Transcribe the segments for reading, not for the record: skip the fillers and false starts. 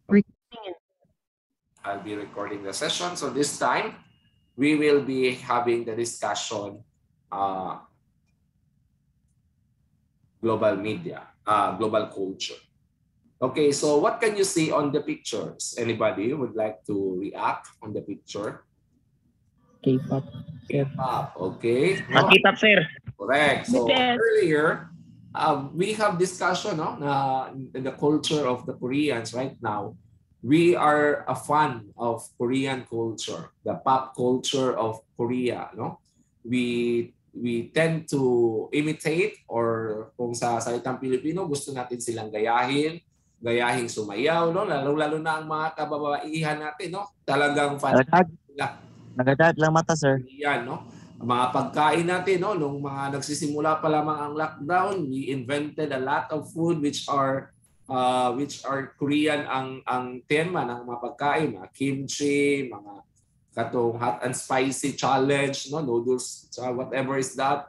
I'll be recording the session. So this time, we will be having the discussion global media, global culture. Okay, so what can you see on the pictures? Anybody would like to react on the picture? K-pop. K-pop, okay. No? K-pop, sir. Correct. So earlier, we have discussion na the culture of the Koreans right now. We are a fan of Korean culture, the pop culture of Korea. No, we tend to imitate, or kung sa salitang Pilipino, gusto natin silang gayahin, sumayaw, no? Lalo na ang mga kababaihan natin, no? Talagang fan nila. Nagadat lang mata, sir. Yan, no? Mga pagkain natin, no, nung mga nagsisimula pa lamang ang lockdown, we invented a lot of food which are Korean ang tema ng mga pagkain, mga kimchi, mga katong hot and spicy challenge, no, noodles, whatever is that.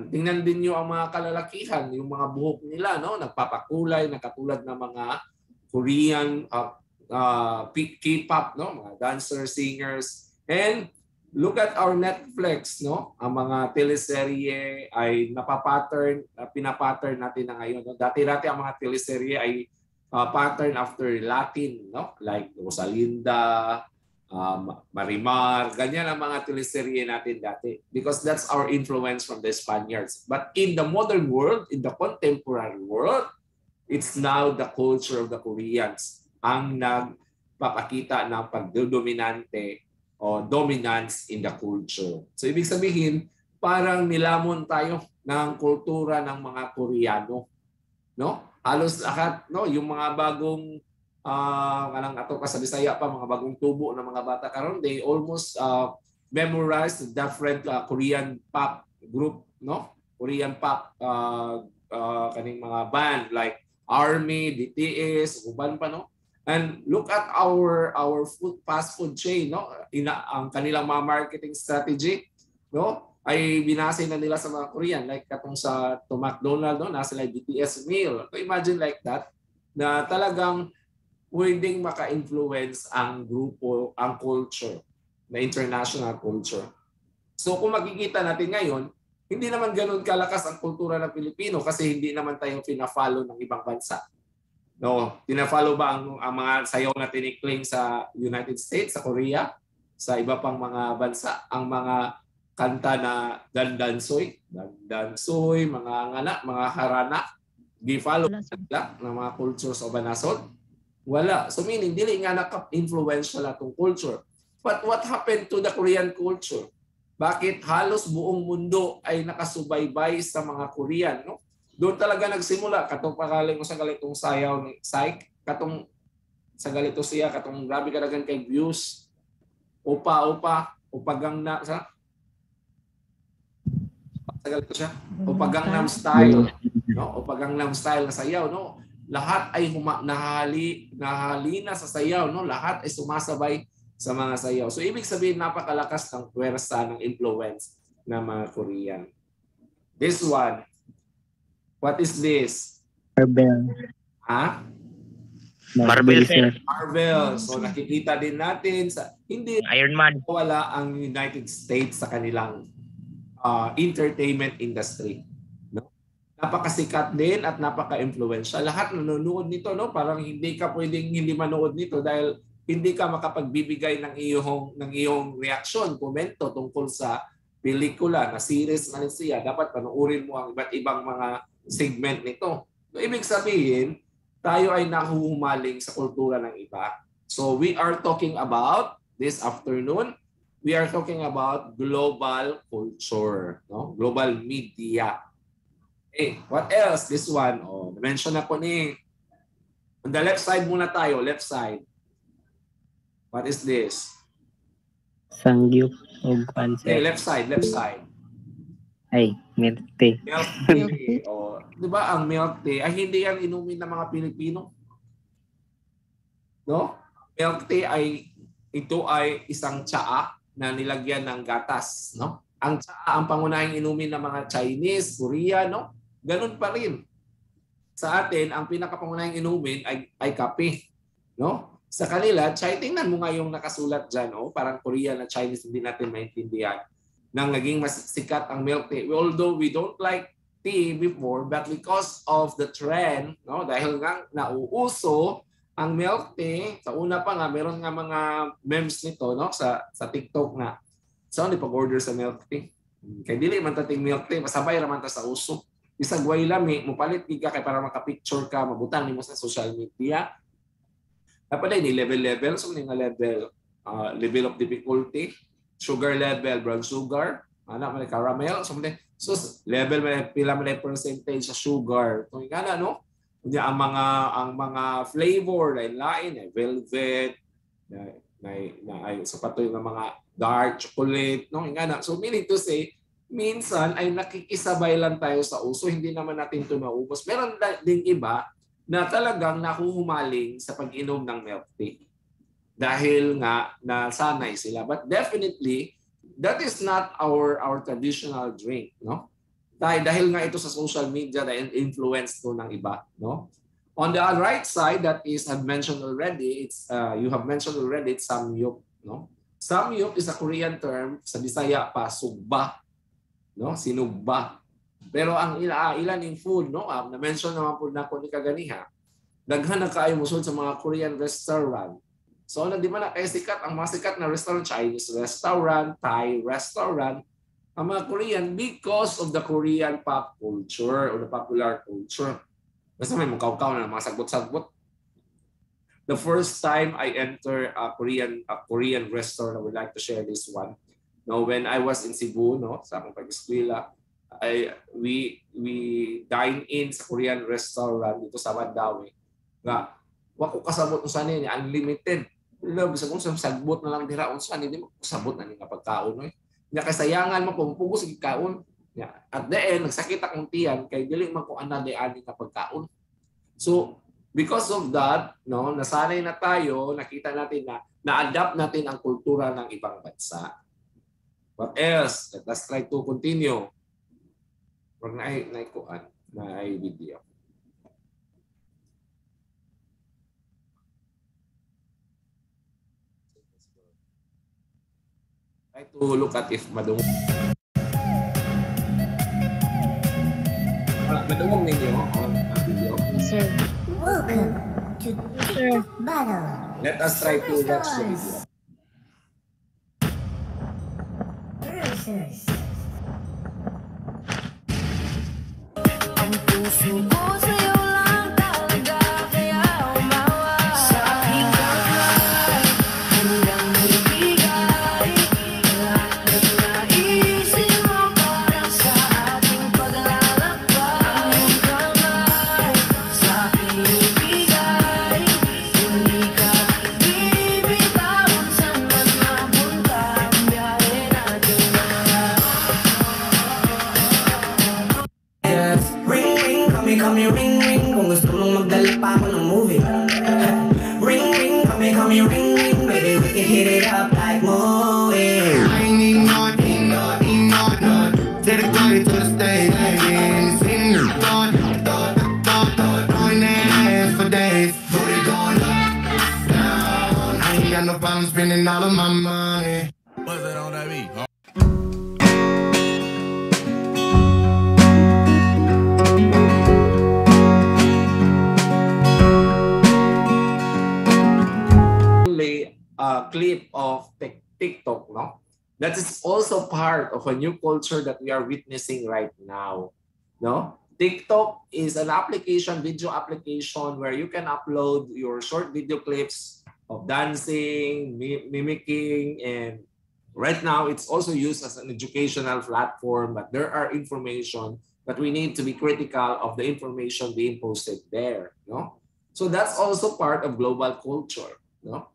Tingnan din niyo ang mga kalalakihan, yung mga buhok nila, no, nagpapakulay na katulad ng mga Korean K-pop, no, mga dancers, singers. And look at our Netflix, no? Ang mga teleserye ay pinapattern natin na ngayon. No? Dati-dati ang mga teleserye ay pattern after Latin, no? Like Rosalinda, Marimar, ganyan ang mga teleserye natin dati. Because that's our influence from the Spaniards. But in the modern world, in the contemporary world, it's now the culture of the Koreans ang nagpapakita ng pagdodominante o dominance in the culture. So ibig sabihin, parang nilamon tayo ng kultura ng mga Koreano, no? Halos lahat, no, yung mga bagong kanang ato ka sa Bisaya pa, mga bagong tubo ng mga bata karon, they almost memorize the different Korean pop group, no? Korean pop kaning mga band like Army, BTS, uban pa, no? And look at our fast food chain, no? Ang kanilang mga marketing strategy, no? Ay binase na nila sa mga Korean, like katong sa McDonald's, no? Nasa like BTS meal. So imagine like that, na talagang pwedeng maka-influence ang grupo, ang culture, na international culture. So kung makikita natin ngayon, hindi naman ganoon kalakas ang kultura ng Pilipino kasi hindi naman tayo pina-follow ng ibang bansa. No, tina-follow ba ang mga sayaw na tinikling sa United States, sa Korea, sa iba pang mga bansa, ang mga kanta na dandansoy, mga ngana, mga harana, gi-follow nila ng mga cultures o banasod? Wala. So meaning, dili nga naka-influential atong culture. But what happened to the Korean culture? Bakit halos buong mundo ay nakasubaybay sa mga Korean, no? Doon talaga nagsimula katong pagaling ko sa galitong sayaw ni Psych, katong sa galito siya, katong grabe kadagan kay views. Upagang na sa galito siya. Upagangnam style, no? Upagangnam style na sayaw, no? Lahat ay nahalina sa sayaw, no? Lahat ay sumasabay sa mga sayaw. So ibig sabihin napakalakas ng puwersa ng influence ng mga Korean. This one, what is this? Marvel. Ha? Marvel, sir. Marvel. So nakikita din natin sa hindi Iron Man. wala ang United States sa kanilang entertainment industry. No? Napakasikat din at napaka-influential. Lahat nanonood nito, no? Parang hindi ka pwedeng hindi manood nito dahil hindi ka makapagbibigay ng iyong reaksyon, komento tungkol sa pelikula na series man siya. Dapat panoorin mo ang iba't ibang mga segment nito. So, ibig sabihin, tayo ay nahuhumaling sa kultura ng iba. So we are talking about this afternoon, we are talking about global culture, no? Global media. Hey, what else? This one, mention na ko ni. On the left side muna tayo, left side. What is this? Sangyup o pansit. Hey, left side. Ay, milk tea. Milk tea. Di ba ang milk tea ay hindi yan inumin ng mga Pilipino? No? Milk tea ito ay isang tsaa na nilagyan ng gatas, no? Ang tsaa ang pangunahing inumin ng mga Chinese, Korean, no? Ganun pa rin. Sa atin, ang pinakapangunahing inumin ay kape, no? Sa kanila, tingnan mo nga yung nakasulat dyan, parang Korean na Chinese, hindi natin maintindihan. Nang naging mas sikat ang milk tea. Although we don't like tea before, but because of the trend, no, dahil nga nauuso ang milk tea, sa una pa nga, meron nga mga memes nito, no, sa TikTok nga. So, hindi pag-order sa milk tea. Kaya dili man tating milk tea, masabay raman ta sa uso. Bisag way lami, mupalit ka kay para maka-picture ka, mabutang nimo sa social media. Dapat ni level so nga level of difficulty, sugar level, brown sugar, man caramel, so level man pila man percentage sa sugar. Kung ingana no, kunya ang mga flavor lain-lain, velvet, ay sapato yung mga dark chocolate, no, ingana. So meaning to say, minsan ay nakikisabay lang tayo sa uso, hindi naman natin ito maubos. Meron ding iba na talagang nahuhumaling sa pag-inom ng milk tea. Dahil nga nasanay sila. But definitely, that is not our traditional drink, no? Dahil nga ito sa social media dahil influence to ng iba, no? On the right side, that is I've mentioned already, it's you have mentioned already, it's samyup, no? Samyup is a Korean term, sa Bisaya pa sugba, no? Sinugba. Pero ang ilan yung food, no? Na-mention naman po na ko ni kaganiha. Daghan na kaayo musod sa mga Korean restaurant. So, di ba na kaya sikat ang mga sikat na restaurant, Chinese restaurant, Thai restaurant, ang mga Korean because of the Korean pop culture or the popular culture. Basta may mukhaw-kaw na mga sagbot-sagbot. The first time I enter a Korean restaurant, I would like to share this one. No, when I was in Cebu, no, sa akong pag-eskwela, we dine in sa Korean restaurant dito sa Mandawi. Nga, wako kasabot unsa ni unlimited. Love sa kung sagbot na lang dira unsa ni di mo kasabot na ni kapag kaon no. Nya kasayangan mo kung pugos sig kaon. Nya at the end nagsakit akong tiyan kay dili man ko ana di ani kapag kaon. So because of that, no, nasanay na tayo, nakita natin na na-adapt natin ang kultura ng ibang bansa. What else? Let us try to continue. Wag na ay video. Try to look at if madungog. Madungog ninyo ang video. Sir. Welcome to TikTok Battle. Let us try to watch the video. Versus. Ang puso ko sa'yo lang talaga, kaya umawa sa aking kamay. Handang magbigay lahat ng naisip mo para sa ating paglalakbay. Ang kamay sa aking ibigay, hindi ka bibitawan saan man mapunta ang biyahe natin mga. Yes, ring ring, kami ring ring. Kung gusto mong magdala pa ako ng movie. Ring ring, kami ring ring. Baby, we can hit it up like movie. I ain't not. Take the party to the stage. Sing thought, throwing that ass for days. Booty going up, down. I ain't got no problem spending all of my money. What's that on that beat? Clip of TikTok, no? That is also part of a new culture that we are witnessing right now, no? TikTok is an application, video application where you can upload your short video clips of dancing, mimicking, and right now it's also used as an educational platform, but there are information that we need to be critical of the information being posted there, no? So that's also part of global culture, no?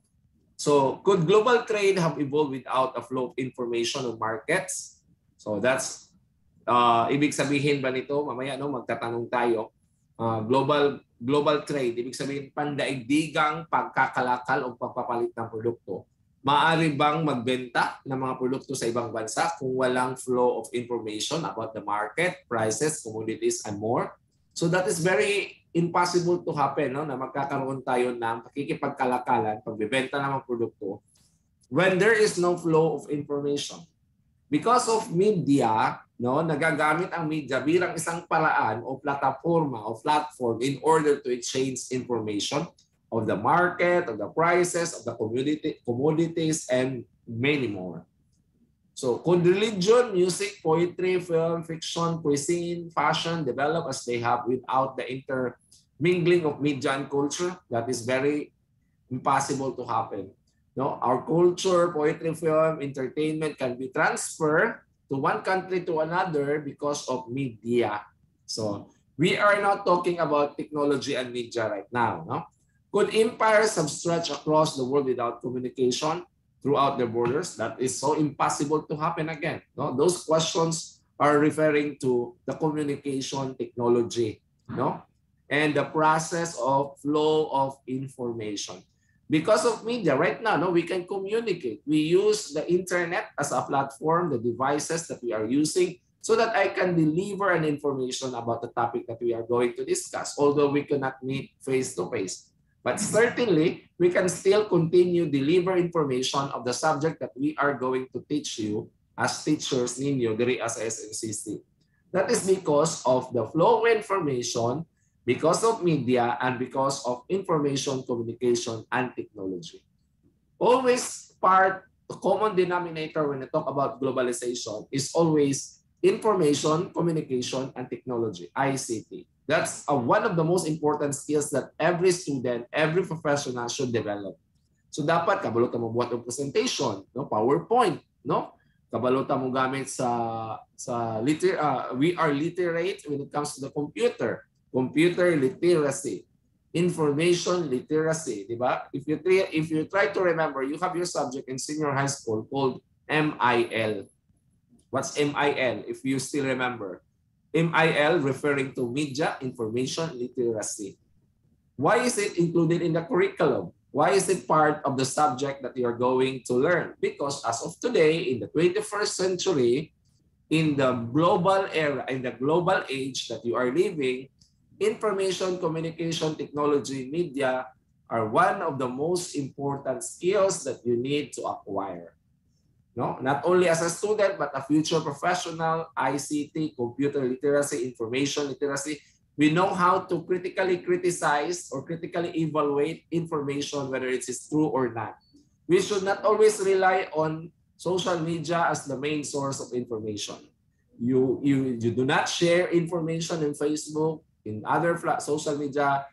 So could global trade have evolved without a flow of information on markets? So that's ibig sabihin ba nito, mamaya no magtatanong tayo, global trade, ibig sabihin pandaigdigang pagkakalakal o pagpapalit ng produkto. Maaari bang magbenta ng mga produkto sa ibang bansa kung walang flow of information about the market, prices, commodities, and more? So that is very impossible to happen, no, na magkakaroon tayo ng pakikipagkalakalan, pagbebenta ng mga produkto when there is no flow of information. Because of media, no, nagagamit ang media bilang isang paraan o plataforma o platform in order to exchange information of the market, of the prices, of the commodities, and many more. So, could religion, music, poetry, film, fiction, cuisine, fashion develop as they have without the intermingling of media and culture? That is very impossible to happen. No, our culture, poetry, film, entertainment can be transferred to one country to another because of media. So we are not talking about technology and media right now. No? Could empires have stretched across the world without communication throughout their borders? That is so impossible to happen again. No? Those questions are referring to the communication technology, no? And the process of flow of information. Because of media, right now, no, we can communicate. We use the internet as a platform, the devices that we are using, so that I can deliver an information about the topic that we are going to discuss, although we cannot meet face-to-face. But certainly, we can still continue deliver information of the subject that we are going to teach you as teachers ninyo, diri as SNCC. That is because of the flow of information, because of media, and because of information, communication, and technology. Always the common denominator when I talk about globalization is always information, communication, and technology, ICT. That's one of the most important skills that every student, every professional should develop. So dapat kabalo ta mo buhat og presentation, no, PowerPoint, no? Kabalo ta mo gamit we are literate when it comes to the computer. Computer literacy, information literacy, di ba? If you try to remember, you have your subject in senior high school called MIL. What's MIL? If you still remember, MIL referring to media information literacy. Why is it included in the curriculum? Why is it part of the subject that you are going to learn? Because as of today, in the 21st century, in the global era, in the global age that you are living, information, communication, technology, media are one of the most important skills that you need to acquire. No? Not only as a student, but a future professional, ICT, computer literacy, information literacy. We know how to critically criticize or critically evaluate information, whether it is true or not. We should not always rely on social media as the main source of information. You do not share information in Facebook, in other social media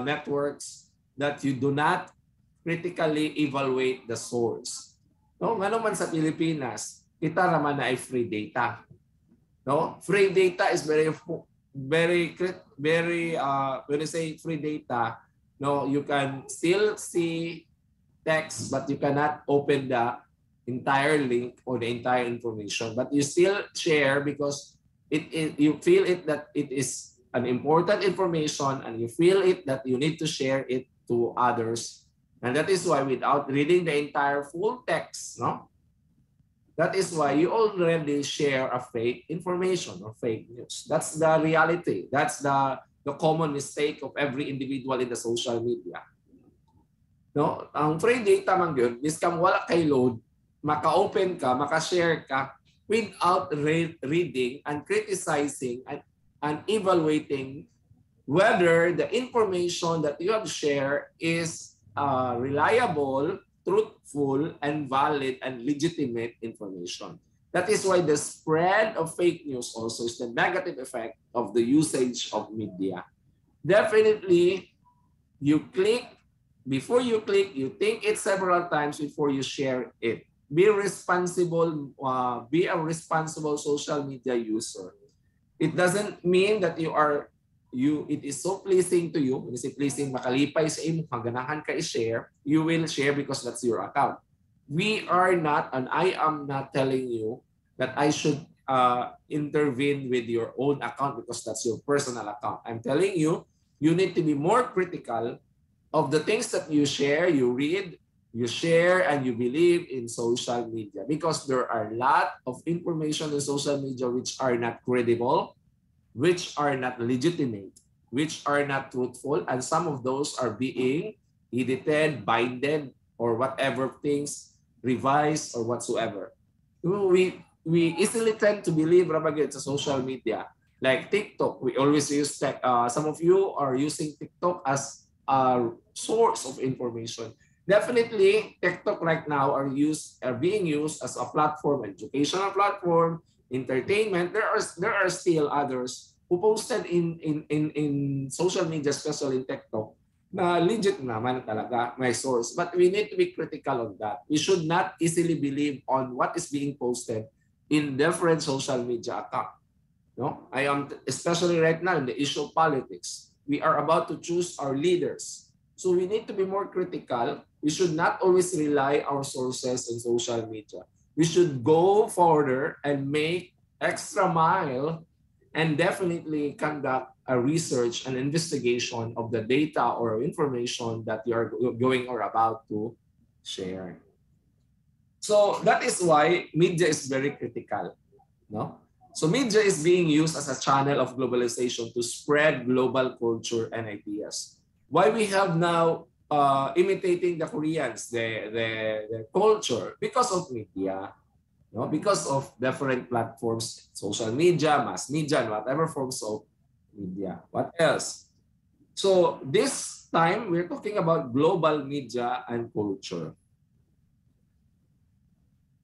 networks that you do not critically evaluate the source. No, ngano man sa Pilipinas, kita naman na ay free data. No, free data is very when you say free data, no, you can still see text, but you cannot open the entire link or the entire information. But you still share because you feel it that it is an important information, and you feel it that you need to share it to others. And that is why without reading the entire full text, no, that is why you already share a fake information or fake news. That's the reality. That's the common mistake of every individual in the social media. No, ang free data man gyud, miskam wala kay load, maka-open ka, maka-share ka without reading and criticizing and evaluating whether the information that you have shared is reliable, truthful, and valid and legitimate information. That is why the spread of fake news also is the negative effect of the usage of media. Definitely, before you click, you think it several times before you share it. Be responsible, be a responsible social media user. It doesn't mean that it is so pleasing to you. When you say pleasing, makalipay sa imo, ganahan ka i-share, you will share because that's your account. We are not, and I am not telling you that I should intervene with your own account because that's your personal account. I'm telling you, you need to be more critical of the things that you share, you read, you share, and you believe in social media, because there are a lot of information in social media which are not credible, which are not legitimate. which are not truthful, and some of those are being edited, binded, or whatever things, revised or whatsoever. We easily tend to believe Rabagit sa social media. Like TikTok, we always use some of you are using TikTok as a source of information. Definitely, TikTok right now are being used as a platform, educational platform, entertainment. There are still others who posted in social media, especially in TikTok, na legit naman talaga may source. But we need to be critical of that. We should not easily believe on what is being posted in different social media accounts. No, I am especially right now in the issue of politics. We are about to choose our leaders, so we need to be more critical. We should not always rely our sources in social media. We should go further and make extra mile, and definitely conduct a research and investigation of the data or information that you are going or about to share. So that is why media is very critical, no? So media is being used as a channel of globalization to spread global culture and ideas. Why we have now imitating the Koreans, the culture, because of media, no? Because of different platforms, social media, mass media, and whatever forms of media. What else? So this time, we're talking about global media and culture.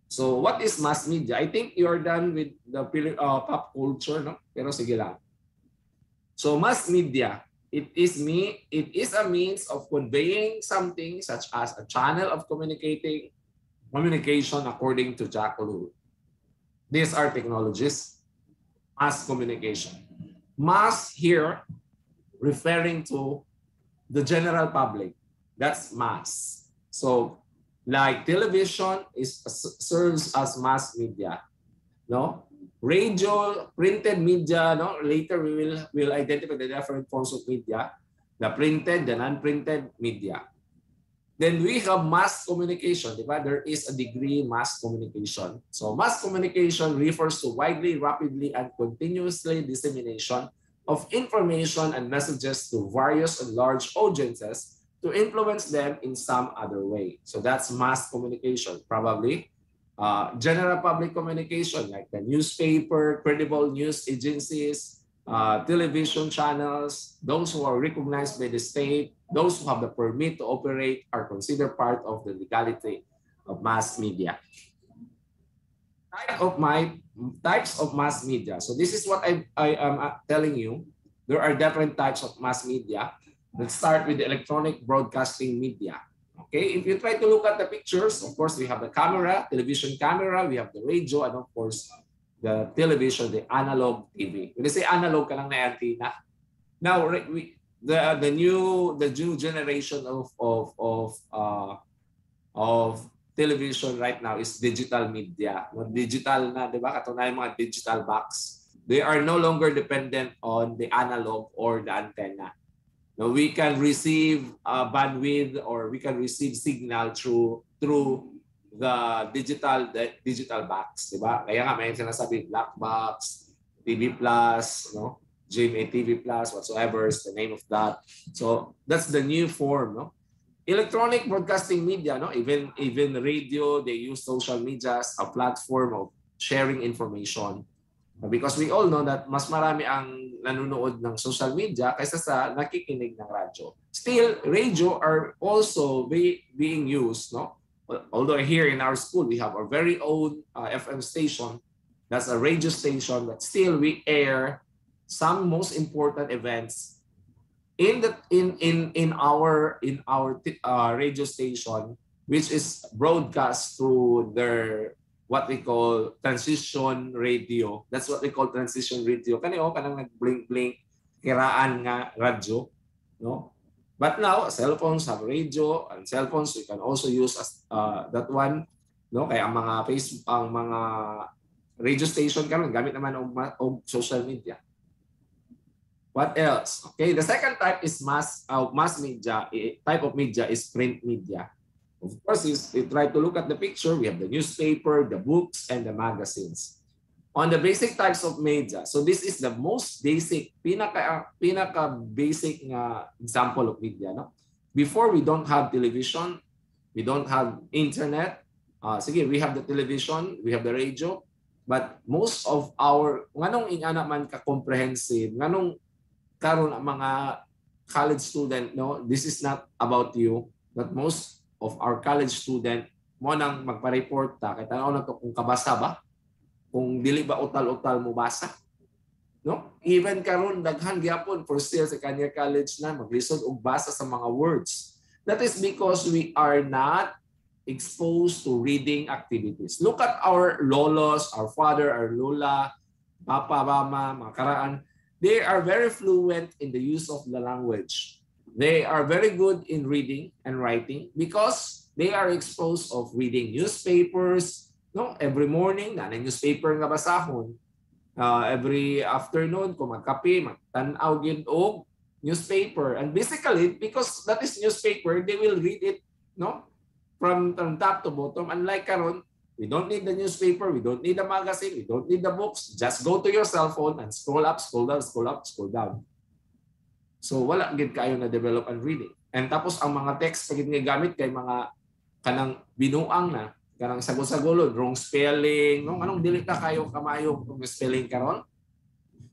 So what is mass media? I think you're done with the pop culture, no? Pero sige lang. So mass media, it is a means of conveying something such as a channel of communication according to Jack Wu. These are technologies, mass communication. Mass here referring to the general public. That's mass. So like television serves as mass media, no? Radio, printed media, no? Later we will identify the different forms of media, the printed, the non-printed media. Then we have mass communication, diba? There is a degree in mass communication. So mass communication refers to widely, rapidly, and continuously dissemination of information and messages to various and large audiences to influence them in some other way. So that's mass communication. Probably general public communication like the newspaper, credible news agencies, television channels, those who are recognized by the state, those who have the permit to operate are considered part of the legality of mass media. Types of mass media. So this is what I am telling you. There are different types of mass media. Let's start with the electronic broadcasting media. Okay, if you try to look at the pictures, of course, we have the camera, television camera, we have the radio, and of course, the television, the analog TV. When they say analog, ka lang na antenna. Now, the new generation of television right now is digital media. Digital na, di ba? Katunayan mga digital box. They are no longer dependent on the analog or the antenna. Now we can receive bandwidth or we can receive signal through the digital box, di ba? Kaya nga may sinasabi black box, TV Plus, no? GMA TV Plus, whatsoever is the name of that. So that's the new form, no? Electronic broadcasting media, no? Even radio, they use social media as a platform of sharing information. Because we all know that mas marami ang nanonood ng social media kaysa sa nakikinig ng radyo. Still, radio are also being used, no? Although here in our school, we have our very own FM station. That's a radio station, but still we air some most important events in our radio station, which is broadcast through their what we call transition radio. That's what we call transition radio. Kaniyo kanang nag-blink-blink kiraan nga radyo, no? But now cell phones have radio, and cell phones you can also use as that one, no? Kaya ang mga radio station karon gamit naman og social media. What else? Okay, the second type is mass media. Type of media is print media. Of course, you try to look at the picture. We have the newspaper, the books, and the magazines. On the basic types of media, so this is the most basic, pinaka basic nga example of media, no? Before, we don't have television, we don't have internet. Sige, we have the television, we have the radio, but most of our, nganong ingana man ka-comprehensive, nganong karon ang mga college student, no? This is not about you, but most of our college student, mo nang magpa-report ta, kaya tanaw na to kung kabasa ba? Kung dili ba utal-utal mo basa, no? Even karon daghan gyapon first year sa kanya college na maglisod og basa sa mga words. That is because we are not exposed to reading activities. Look at our lolos, our father, our lola, papa, mama, mga karaan. They are very fluent in the use of the language. They are very good in reading and writing because they are exposed of reading newspapers. No, every morning na newspaper nga basahon. Every afternoon kung magkape, magtanaw gyud og newspaper. And basically because that is newspaper, they will read it, no? From top to bottom. Unlike karon, we don't need the newspaper, we don't need the magazine, we don't need the books. Just go to your cell phone and scroll up, scroll down, scroll up, scroll down. So wala gid kayo na develop and reading. And tapos ang mga text pagid nga gamit kay mga kanang binuang na, kanang sagol-sagolon, wrong spelling, no? Anong dili na kayo kamayo kung spelling karon?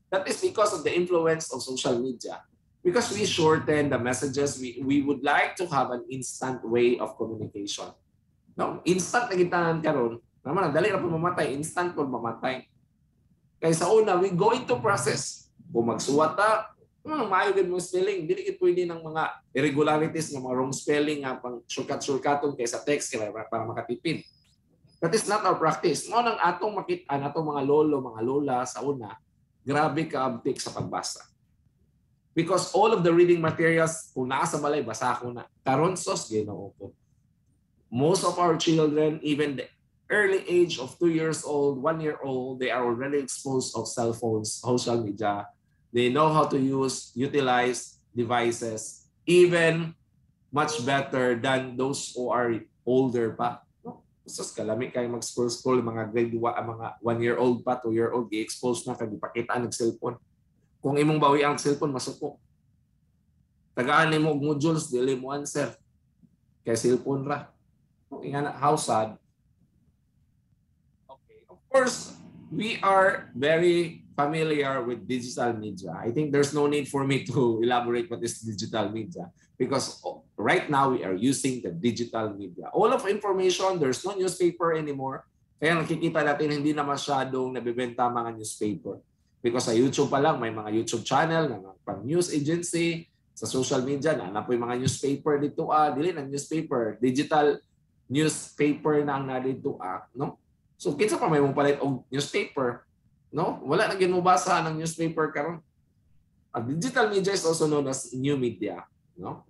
That is because of the influence of social media. Because we shorten the messages, we would like to have an instant way of communication. No, instant na gitanan karon, naman dali ra po mamatay, instant po mamatay. Kaya sa una, we go into process. Kung magsuwat ta, maayo gid mo spelling, dili gid pwede ng mga irregularities ng mga wrong spelling nga pang shortcut-shortcuton kaysa text kaya para makatipid. That is not our practice. Mo nang atong makita natong mga lolo, mga lola sa una, grabe ka abtik sa pagbasa. Because all of the reading materials kung naa sa balay basa ko na. Karon sos Ginoo po. Most of our children, even the early age of 2 years old, 1 year old, they are already exposed of cell phones, social media. They know how to utilize devices, even much better than those who are older pa. No? Sus kalami kay mag-scroll mga grade 1, mga 1-year-old pa, 2-year-old, gi-expose na kay ipakita ng cellphone. Kung imong bawi ang cellphone, masuko. Tagaan nimo og modules, dili mo answer. Kay cellphone ra. Ingana, how sad. Okay, of course, we are very familiar with digital media. I think there's no need for me to elaborate what is digital media because right now we are using the digital media. All of information, there's no newspaper anymore. Kaya nakikita natin hindi na masyadong nabibenta mga newspaper. Because sa YouTube pa lang, may mga YouTube channel, na pang news agency, sa social media, na po yung mga newspaper dito, dili ng newspaper, digital newspaper na ang nadito, no? So, kinsa pa may mong palit og newspaper, no? Wala na ginubasa ng newspaper karon. Digital media is also known as new media, no?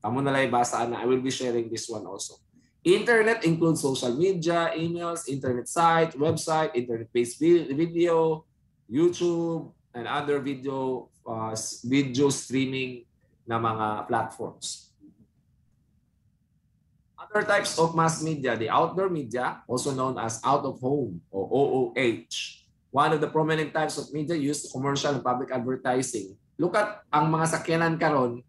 Tamo na lang ibasa na. I will be sharing this one also. Internet includes social media, emails, internet site, website, internet-based video, YouTube, and other video streaming na mga platforms. Other types of mass media, the outdoor media, also known as out-of-home or OOH. One of the prominent types of media used commercial and public advertising. Look at ang mga sakyanan karon,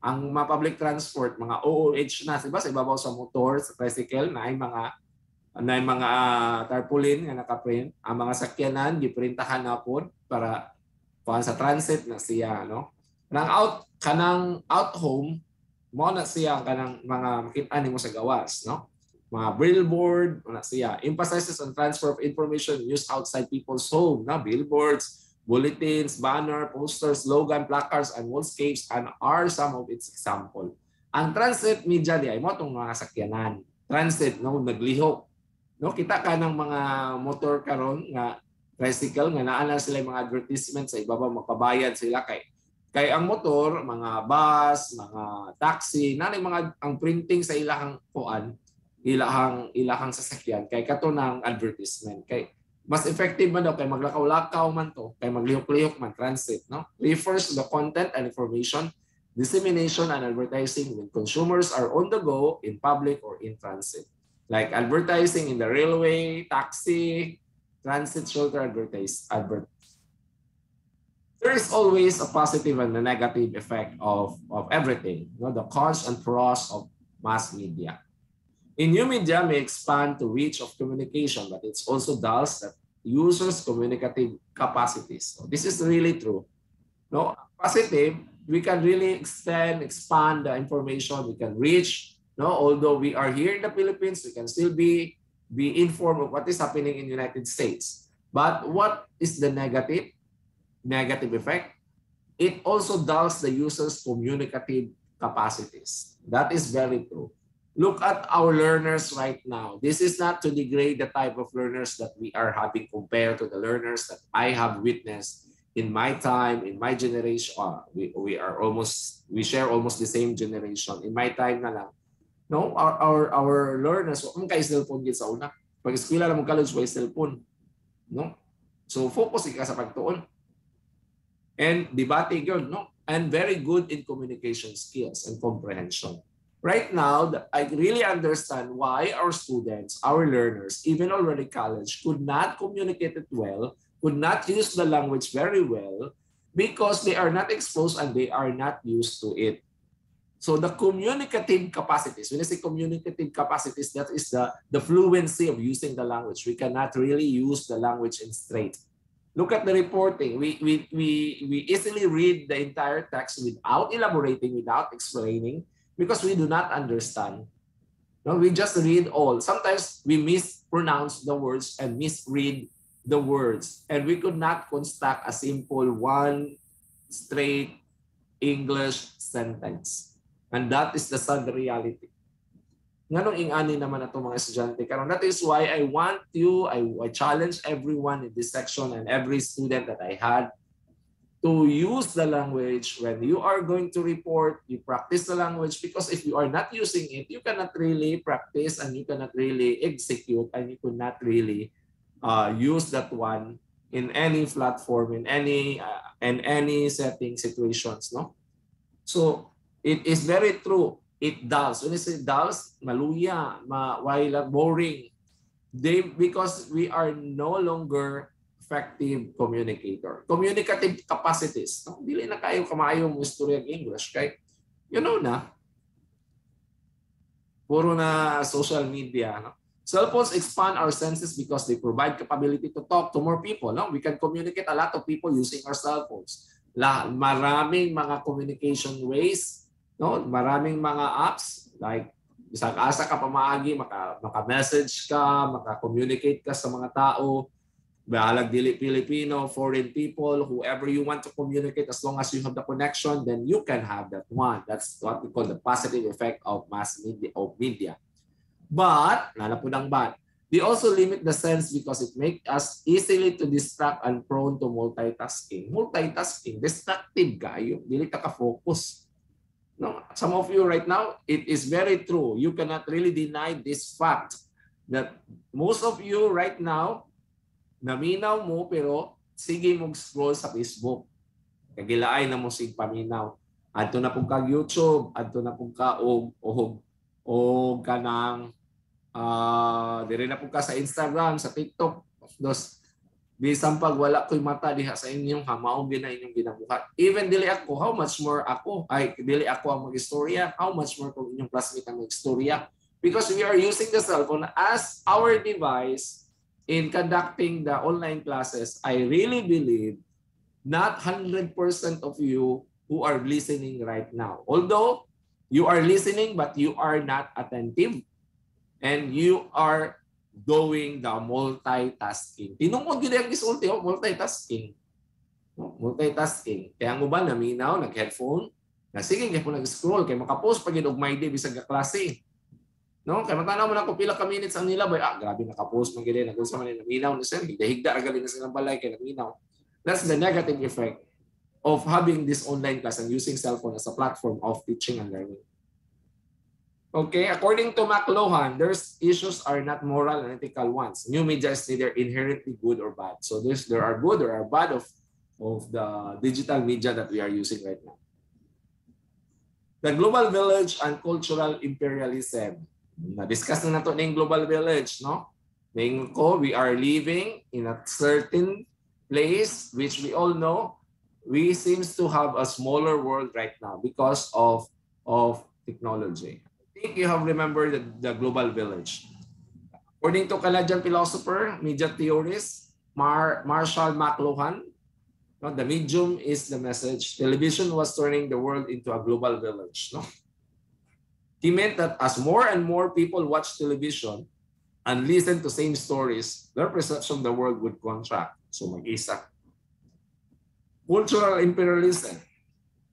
ang mga public transport, mga OOH na, diba? Sa ibabaw sa motor, sa tricycle, na ay mga tarpaulin nga nakaprint. Ang mga sakyanan, giprintahan na po para sa transit na siya, no? Kanang out-home, mo na siya kanang mga makita nimo sa gawas, no? Mga billboard, na siya. Emphasizes on transfer of information used outside people's home, na billboards, bulletins, banner, posters, slogan, placards, and wallscapes and are some of its example. Ang transit media di ay mo tong mga sakyanan. Transit, no, naglihok. No, kita ka ng mga motor karon nga tricycle nga naa na sila mga advertisement sa ibaba, magpabayad sila kay ang motor, mga bus, mga taxi, nanay mga ang printing sa ilahang kuan, ilahang sasakyan kay kato ng advertisement. Kay mas effective man daw kay maglakaw-lakaw man to, kay maglihok-lihok man transit, no? Refers to the content and information, dissemination and advertising when consumers are on the go, in public or in transit. Like advertising in the railway, taxi, transit shelter advert. There is always a positive and a negative effect of everything, the cons and pros of mass media. In new media may expand the reach of communication, but it's also dulls that users' communicative capacities. So this is really true. No, positive, we can really expand the information, we can reach. No, although we are here in the Philippines, we can still be informed of what is happening in the United States. But what is the negative effect? It also dulls the user's communicative capacities. That is very true. Look at our learners right now. This is not to degrade the type of learners that we are having compared to the learners that I have witnessed in my time, in my generation. We share almost the same generation. In my time na lang. No, our learners, kung kay cellphone gid sa una. Pag eskwela na mo college way cellphone. No? So focus ka sa pagtuon. And debate yun, no? And very good in communication skills and comprehension. Right now, I really understand why our students, our learners, even already college, could not communicate it well, could not use the language very well, because they are not exposed and they are not used to it. So the communicative capacities, when I say communicative capacities, that is the fluency of using the language. We cannot really use the language in straight. Look at the reporting. We easily read the entire text without elaborating, without explaining, because we do not understand. No, we just read all. Sometimes we mispronounce the words and misread the words, and we could not construct a simple one straight English sentence. And that is the sad reality. Nganong ingani naman na itong mga estudyante karon. That is why I want you, I challenge everyone in this section and every student that I had to use the language. When you are going to report, you practice the language, because if you are not using it, you cannot really practice and you cannot really execute and you could not really use that one in any platform, in any setting situations. No? So it is very true. It dulls. When I say dulls, maluya, boring. Because we are no longer effective communicator. Communicative capacities. No? Dili na kayo kamayo mo istorya ng English. Kay, you know na, puro na social media. No? Cell phones expand our senses because they provide capability to talk to more people. No? We can communicate a lot of people using our cell phones. Maraming mga communication ways. No, maraming mga apps like isang asa ka pamaagi, maka-message ka, maka-communicate ka sa mga tao, bahalag dili Filipino, foreign people, whoever you want to communicate, as long as you have the connection, then you can have that one. That's what we call the positive effect of mass media. But, nalapudang but, they also limit the sense because it makes us easily to distract and prone to multitasking. Multitasking, distracted kayo, dili ka focus. No, some of you right now, it is very true. You cannot really deny this fact that most of you right now, naminaw mo pero sige mong scroll sa Facebook. Kagilaay na mo sig paminaw. Adto na pong kag YouTube, adto na pong ka og kanang dire na pong ka sa Instagram, sa TikTok. Dos bisan pag wala ko'y mata diha sa inyong hamaong gina inyong ginabuhat. Even dili ako, how much more ako, dili ako ang mag-istorya, how much more kung inyong classmate ang mag-istorya. Because we are using the cell phone as our device in conducting the online classes. I really believe not 100% of you who are listening right now. Although you are listening but you are not attentive and you are doing the multitasking. Tinungkod yun yung gisulti, multitasking. Multitasking. Kaya mo ba naminaw, nag-headphone, na sige, kaya po nag-scroll, kaya makapost pag yun og may day bisag kaklase. No? Kaya matanaw mo lang kung pila ka minutes ang nila, grabe nakapost man gini, nag-unsa man naminaw na sir, higda-higda ragali na silang balay kaya naminaw. That's the negative effect of having this online class and using cell phone as a platform of teaching and learning. Okay, according to McLuhan, there's issues are not moral and ethical ones. New media is neither inherently good or bad. So there are good or are bad of the digital media that we are using right now. The global village and cultural imperialism. Na-discuss na nato ng global village, no? Ngayon ko, we are living in a certain place which we all know we seems to have a smaller world right now because of technology. I think you have remembered the global village. According to Canadian philosopher, media theorist, Marshall McLuhan, no, the medium is the message. Television was turning the world into a global village. No? He meant that as more and more people watch television and listen to same stories, their perception of the world would contract. So mag-isa. Cultural imperialism.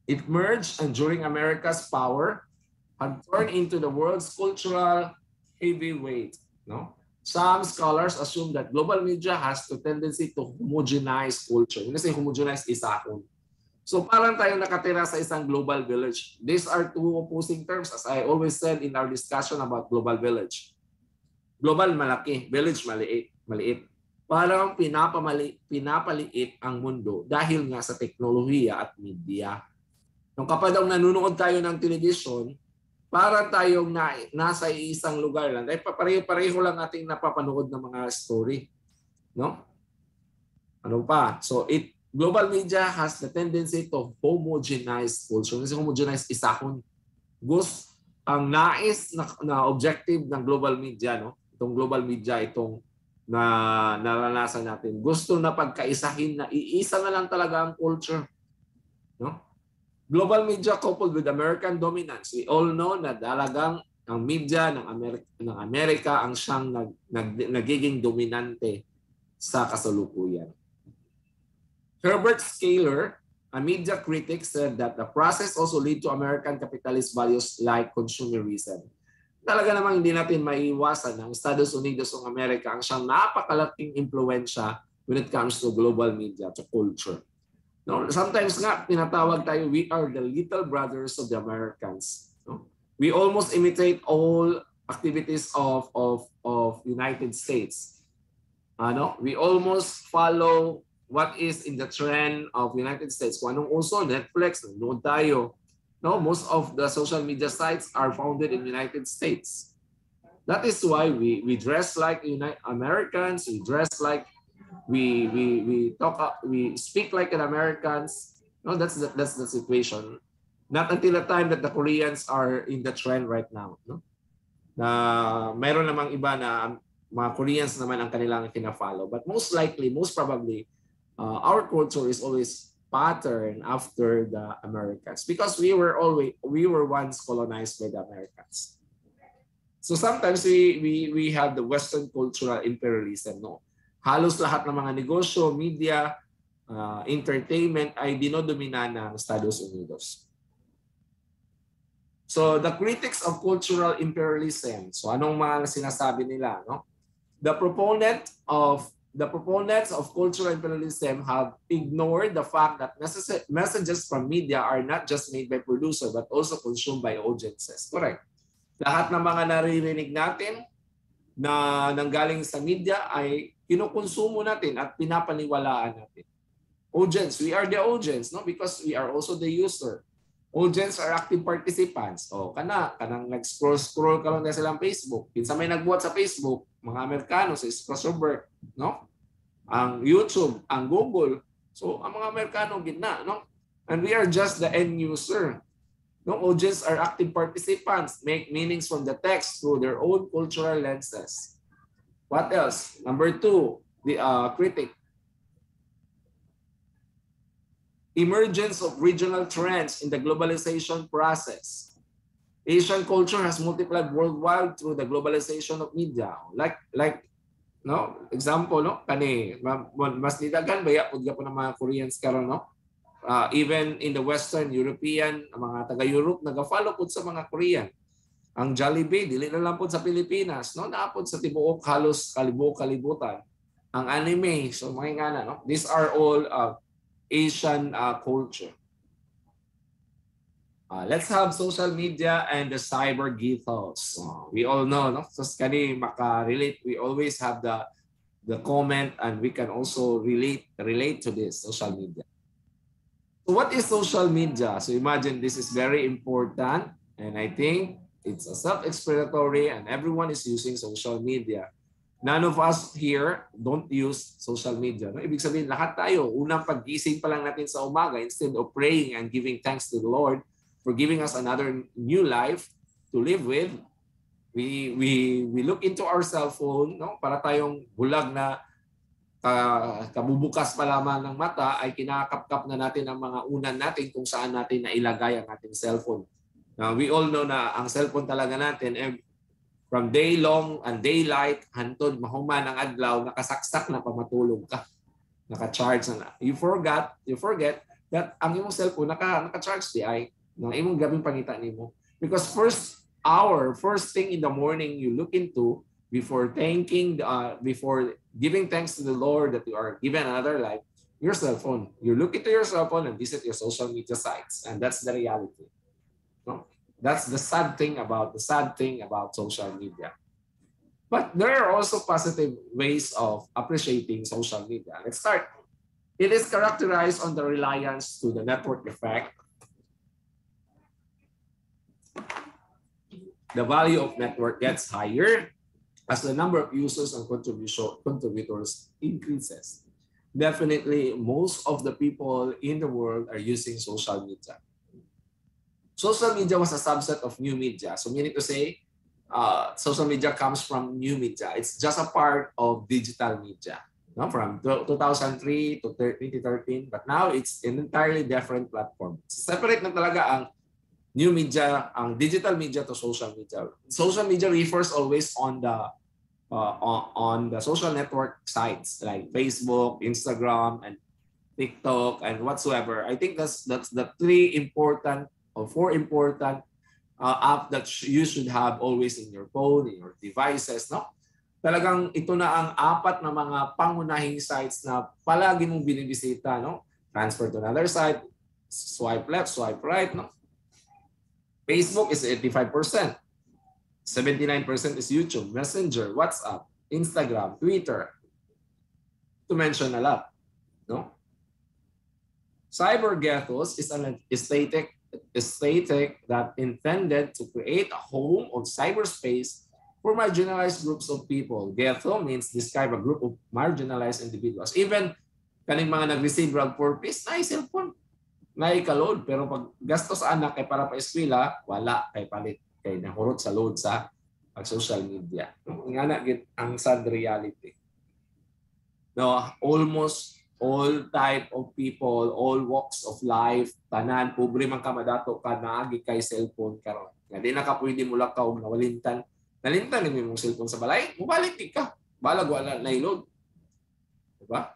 It merged and during America's power had turned into the world's cultural heavyweight. No? Some scholars assume that global media has the tendency to homogenize culture. When I say homogenize, isahon. So parang tayong nakatira sa isang global village. These are two opposing terms as I always said in our discussion about global village. Global malaki, village maliit. Parang pinapaliit ang mundo dahil nga sa teknolohiya at media. Nung kapag nanonood tayo ng television, parang tayong nasa isang lugar lang. Dahil pareho-pareho lang ating napapanood ng mga story. No? Ano pa? So global media has the tendency to homogenize culture. Kasi homogenize isahon. Ang nais na objective ng global media, no? Itong global media, itong na naranasan natin. Gusto na pagkaisahin na iisa na lang talaga ang culture. No? Global media coupled with American dominance. We all know na talagang ang media ng Amerika ang siyang nagiging dominante sa kasalukuyan. Herbert Scaler, a media critic, said that the process also lead to American capitalist values like consumerism. Talaga namang hindi natin maiiwasan ng Estados Unidos ng Amerika ang siyang napakalaking impluwensya when it comes to global media, to culture. No, sometimes nga tinatawag tayo, we are the little brothers of the Americans. No? We almost imitate all activities of United States. We almost follow what is in the trend of United States. Kung anong uso, Netflix, nanonood tayo. No, most of the social media sites are founded in the United States. That is why we dress like Americans. We dress like we speak like an Americans. No, that's the situation. Not until the time that the Koreans are in the trend right now. No, na mayroon namang iba na mga Koreans naman ang kanilang kina-follow. But most likely, most probably, our culture is always pattern after the Americans because we were once colonized by the Americans. So sometimes we have the Western cultural imperialism. No, halos lahat ng mga negosyo, media, entertainment ay dinodomina ng Estados Unidos. So the critics of cultural imperialism. So anong mga sinasabi nila? No, the proponents of cultural imperialism have ignored the fact that messages from media are not just made by producer but also consumed by audiences. Correct. Lahat ng mga naririnig natin na nanggaling sa media ay kinukonsumo natin at pinapaniwalaan natin. Audience, we are the audience, no? Because we are also the user. Audience are active participants. O, kanang nag-scroll ka lang na silang Facebook. Pinsa may nagbuhat sa Facebook, mga Amerikano, sa Zuckerberg, no? Ang YouTube, ang Google. So, ang mga Amerikano gitna, no? And we are just the end user. No, audience are active participants, make meanings from the text through their own cultural lenses. What else? Number 2, the critic. Emergence of regional trends in the globalization process. Asian culture has multiplied worldwide through the globalization of media. Like no, example, no, kani mas nidagan baya pud gyapon ng mga Koreans karon, no? Even in the Western European, mga taga-Europe naga-follow pud sa mga Korean. Ang Jollibee dili na lang pud sa Pilipinas, no? Naapod sa tibuok halos kalibutan. Ang anime, so mga ngana, no? These are all Asian culture. Let's have social media and the cyber ghettos. We all know, no? So kani maka-relate, we always have the comment and we can also relate to this social media. So what is social media? So imagine this is very important and I think it's a self-explanatory and everyone is using social media. None of us here don't use social media. No? Ibig sabihin, lahat tayo, unang paggising pa lang natin sa umaga, instead of praying and giving thanks to the Lord for giving us another new life to live with, we look into our cell phone, no? Para tayong bulag na kabubukas pa lamang ng mata ay kinakapkap na natin ang mga unan natin kung saan natin nailagay ang ating cellphone. Now, we all know na ang cellphone talaga natin, from day long and daylight, hantod mahuman ang adlaw, nakasaksak na pamatulog ka. Naka-charge na. You forget that ang imong cellphone naka-charge di ay ng imong gabing pangita nimo. Because first thing in the morning you look into before giving thanks to the Lord that you are given another life, your cell phone. You look into your cell phone and visit your social media sites, and that's the reality. No? That's the sad thing about social media. But there are also positive ways of appreciating social media. Let's start. It is characterized on the reliance to the network effect. The value of network gets higher as the number of users and contributors increases. Definitely, most of the people in the world are using social media. Social media was a subset of new media. So meaning to say, social media comes from new media. It's just a part of digital media, no? From 2003 to 2013. But now it's an entirely different platform. Separate na talaga ang new media, ang digital media to social media. Social media refers always on the social network sites like Facebook, Instagram, and TikTok, and whatsoever. I think that's the four important app that you should have always in your phone, in your devices, no? Talagang ito na ang apat na mga pangunahing sites na palagi mong binibisita, no? Transfer to another site, swipe left, swipe right, no? Facebook is 85%. 79% is YouTube, Messenger, WhatsApp, Instagram, Twitter, to mention a lot, no? Cyber ghettos is an aesthetic that intended to create a home of cyberspace for marginalized groups of people. Ghetto means describe a group of marginalized individuals. Even kaning mga nag-receive rag for peace, na cellphone, na ikaload. Pero pag gastos anak kay para pa eskwela, wala kay palit. Kay nahurot sa load sa social media. Nga na ang sad reality. No, almost all type of people, all walks of life, tanan, pobre man ka madato ka, naagi kay cellphone karon. Nga di na ka pwede mula ka og nawalintan. Nalintan ni mong cellphone sa balay, mubalik di ka. Balag wala na ilog. Diba?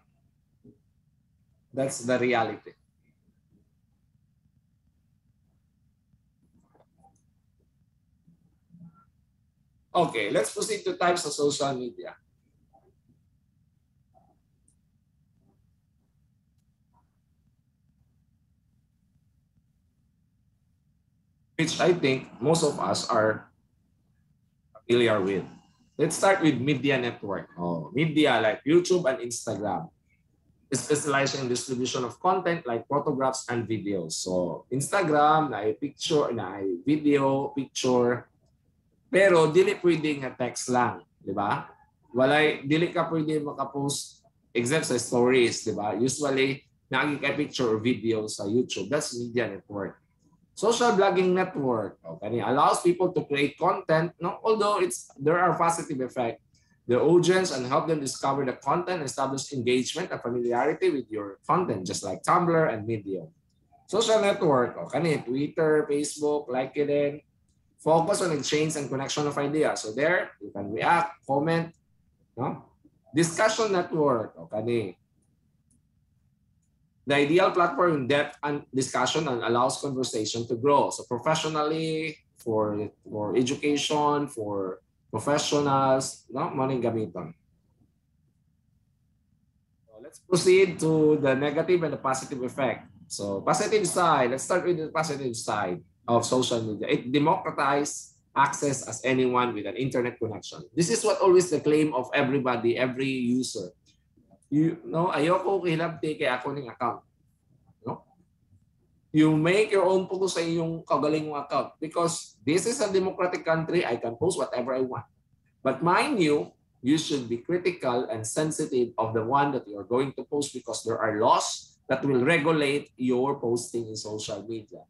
That's the reality. Okay, let's proceed to types of social media. Which I think most of us are familiar with. Let's start with media network. Media like YouTube and Instagram is specialized in distribution of content like photographs and videos. So Instagram, na picture, na video, picture, pero dili pwede nga text lang, di ba? Dili ka pwede makapost except sa stories, di ba? Usually, naagi kay picture or video sa YouTube. That's media network. Social blogging network, okay, allows people to create content, no? Although there are positive effects. The audience and help them discover the content, establish engagement and familiarity with your content, just like Tumblr and Medium. Social network, okay, Twitter, Facebook, LinkedIn, focus on exchange and connection of ideas. So there, you can react, comment, no? Discussion network, okay. The ideal platform in depth and discussion and allows conversation to grow. So professionally, for education, for professionals, no, maning gamiton. So let's proceed to the negative and the positive effect. So positive side, let's start with the positive side of social media. It democratizes access as anyone with an internet connection. This is what always the claim of everybody, every user. Ayoko hilabti kay ako ning account. No? You make your own post sa iyong kagaling mong account because this is a democratic country. I can post whatever I want. But mind you, you should be critical and sensitive of the one that you are going to post because there are laws that will regulate your posting in social media.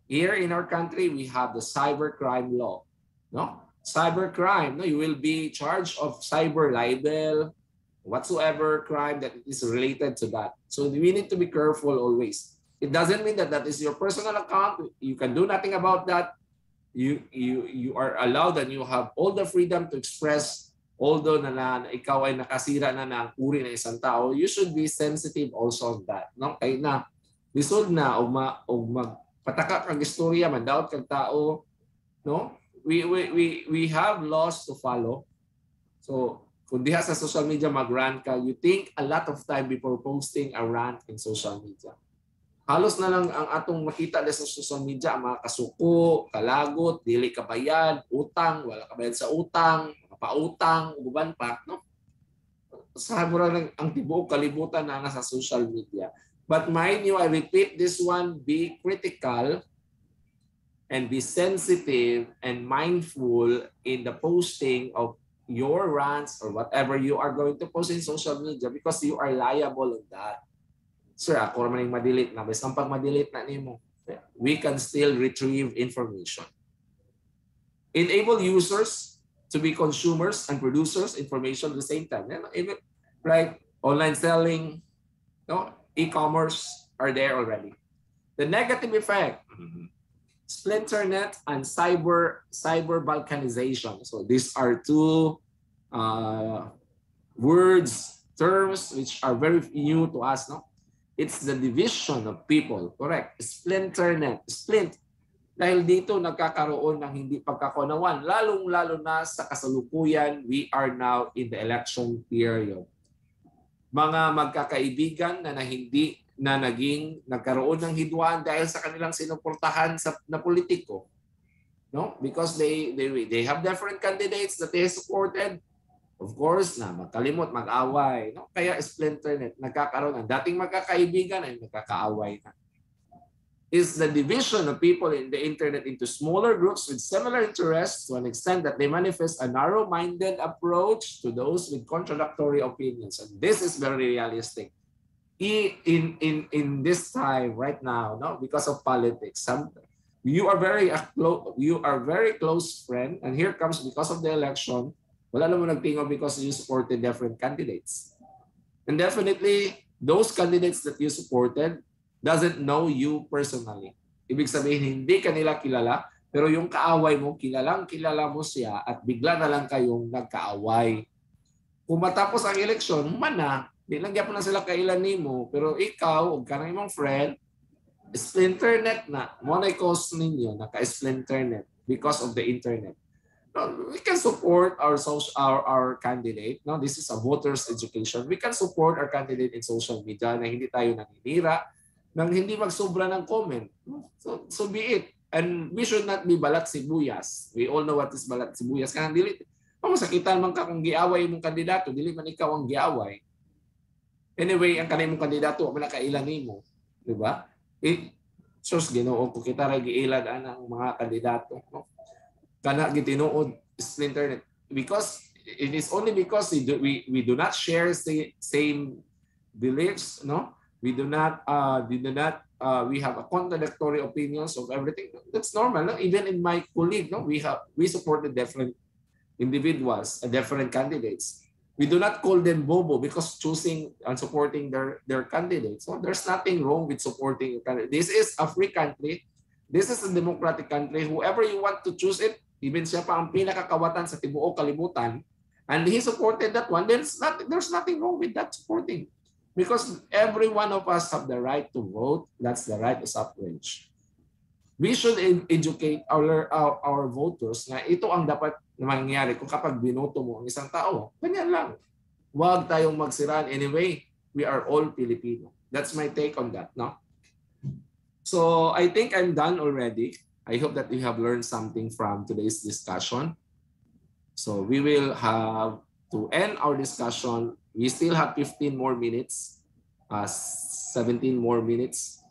Here in our country, we have the cybercrime law. No? Cybercrime, no, you will be charged of cyber libel, whatsoever crime that is related to that. So we need to be careful always. It doesn't mean that that is your personal account. You can do nothing about that. You are allowed and you have all the freedom to express, although na ikaw ay nakasira na ng uri ng isang tao, you should be sensitive also on that. No? Kaya na, lisod na o magpataka kang istorya, mandaot kang tao, no? We have laws to follow. So, kung diha sa social media mag-rant ka, you think a lot of time before posting a rant in social media. Halos na lang ang atong makita sa social media, ang mga kasuko, kalagot, dili kabayad, utang, wala kabayad sa utang, mga pautang, uban pa, no? Sa mura lang ang tibuok kalibutan na nasa social media. But mind you, I repeat this one, be critical and be sensitive and mindful in the posting of your rants or whatever you are going to post in social media because you are liable on that. Sir, ako naman yung ma-delete na. Basta pag ma-delete na nimo, we can still retrieve information. Enable users to be consumers and producers information at the same time. Even like online selling, no, e-commerce are there already. The negative effect, splinternet and cyber balkanization. So these are two words, terms which are very new to us. No, it's the division of people. Correct. Splinternet, splint. Dahil dito nagkakaroon ng hindi pagkakunawan, lalong-lalo na sa kasalukuyan, we are now in the election period. Mga magkakaibigan na hindi na nagkaroon ng hidwaan dahil sa kanilang sinuportahan na politiko. No? Because they have different candidates that they supported. Of course, na magkalimot, mag-away. No? Kaya splinternet, nagkakaroon ng dating magkakaibigan ay nagkakaaway na. Is the division of people in the internet into smaller groups with similar interests to an extent that they manifest a narrow-minded approach to those with contradictory opinions. And this is very realistic. In this time right now, no, because of politics, you are very close friend, and here comes because of the election, wala naman nagtingo because you supported different candidates. And definitely, those candidates that you supported doesn't know you personally. Ibig sabihin, hindi ka nila kilala, pero yung kaaway mo, kilala mo siya at bigla na lang kayong nagkaaway. Kung matapos ang eleksyon, di lang gyapon na sila kailan nimo, pero ikaw, o kanang imong friend, splinternet na. Mo na cause ninyo, naka-splinternet because of the internet. No, we can support our candidate. No, this is a voters education. We can support our candidate in social media na hindi tayo naninira, nang hindi magsobra ng comment. So be it. And we should not be balat sibuyas. We all know what is balat sibuyas. Kaya dili, masakitan man ka kung giaway mong kandidato, dili man ikaw ang giaway. Anyway, ang kanay mong kandidato, wala kailan nimo. Di ba? Sus, Ginoo, kung kita rin giilad ang mga kandidato. No? Kana gitinuod internet. Because it is only because we do not share the same beliefs, no? We have a contradictory opinions of everything. That's normal. No? Even in my colleague, no, we supported different individuals and different candidates. We do not call them bobo because choosing and supporting their candidates. So there's nothing wrong with supporting a candidate. This is a free country. This is a democratic country. Whoever you want to choose it, even siya pa ang pinakakawatan sa tibuok kalibutan, and he supported that one, there's nothing wrong with that supporting. Because every one of us have the right to vote. That's the right of suffrage. We should educate our voters na ito ang dapat na mangyayari kung kapag binoto mo ang isang tao. Ganyan lang. Huwag tayong magsiraan. Anyway, we are all Filipino. That's my take on that. No? So I think I'm done already. I hope that you have learned something from today's discussion. So we will have to end our discussion. We still have 15 more minutes, 17 more minutes.